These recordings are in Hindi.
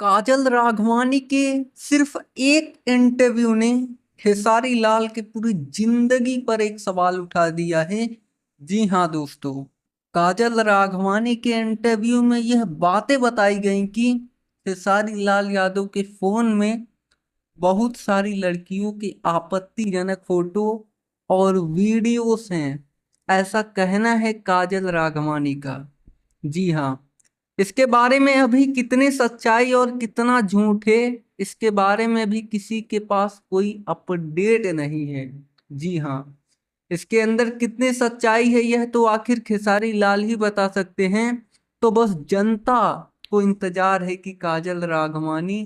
काजल राघवानी के सिर्फ एक इंटरव्यू ने खेसारी लाल के पूरी जिंदगी पर एक सवाल उठा दिया है। जी हाँ दोस्तों, काजल राघवानी के इंटरव्यू में यह बातें बताई गई कि खेसारी लाल यादव के फोन में बहुत सारी लड़कियों की आपत्तिजनक फोटो और वीडियोस हैं। ऐसा कहना है काजल राघवानी का। जी हाँ, इसके बारे में अभी कितनी सच्चाई और कितना झूठ है, इसके बारे में भी किसी के पास कोई अपडेट नहीं है। जी हाँ, इसके अंदर कितनी सच्चाई है यह तो आखिर खेसारी लाल ही बता सकते हैं। तो बस जनता को इंतजार है कि काजल राघवानी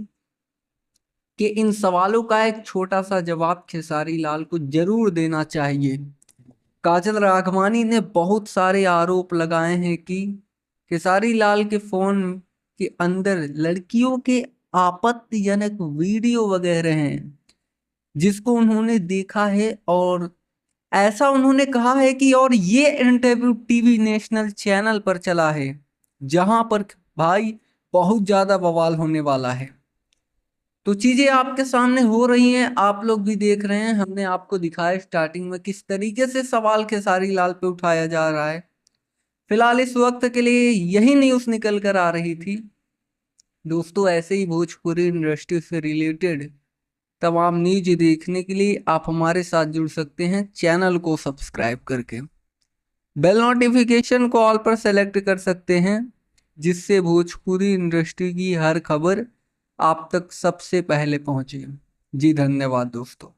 के इन सवालों का एक छोटा सा जवाब खेसारी लाल को जरूर देना चाहिए। काजल राघवानी ने बहुत सारे आरोप लगाए हैं कि खेसारी लाल के फोन के अंदर लड़कियों के आपत्तिजनक वीडियो वगैरह हैं, जिसको उन्होंने देखा है। और ऐसा उन्होंने कहा है कि और ये इंटरव्यू टीवी नेशनल चैनल पर चला है, जहां पर भाई बहुत ज्यादा बवाल होने वाला है। तो चीजें आपके सामने हो रही हैं, आप लोग भी देख रहे हैं। हमने आपको दिखाया स्टार्टिंग में किस तरीके से सवाल खेसारी लाल पे उठाया जा रहा है। फिलहाल इस वक्त के लिए यही न्यूज़ निकल कर आ रही थी दोस्तों। ऐसे ही भोजपुरी इंडस्ट्री से रिलेटेड तमाम न्यूज देखने के लिए आप हमारे साथ जुड़ सकते हैं चैनल को सब्सक्राइब करके। बेल नोटिफिकेशन को ऑल पर सेलेक्ट कर सकते हैं, जिससे भोजपुरी इंडस्ट्री की हर खबर आप तक सबसे पहले पहुंचे। जी धन्यवाद दोस्तों।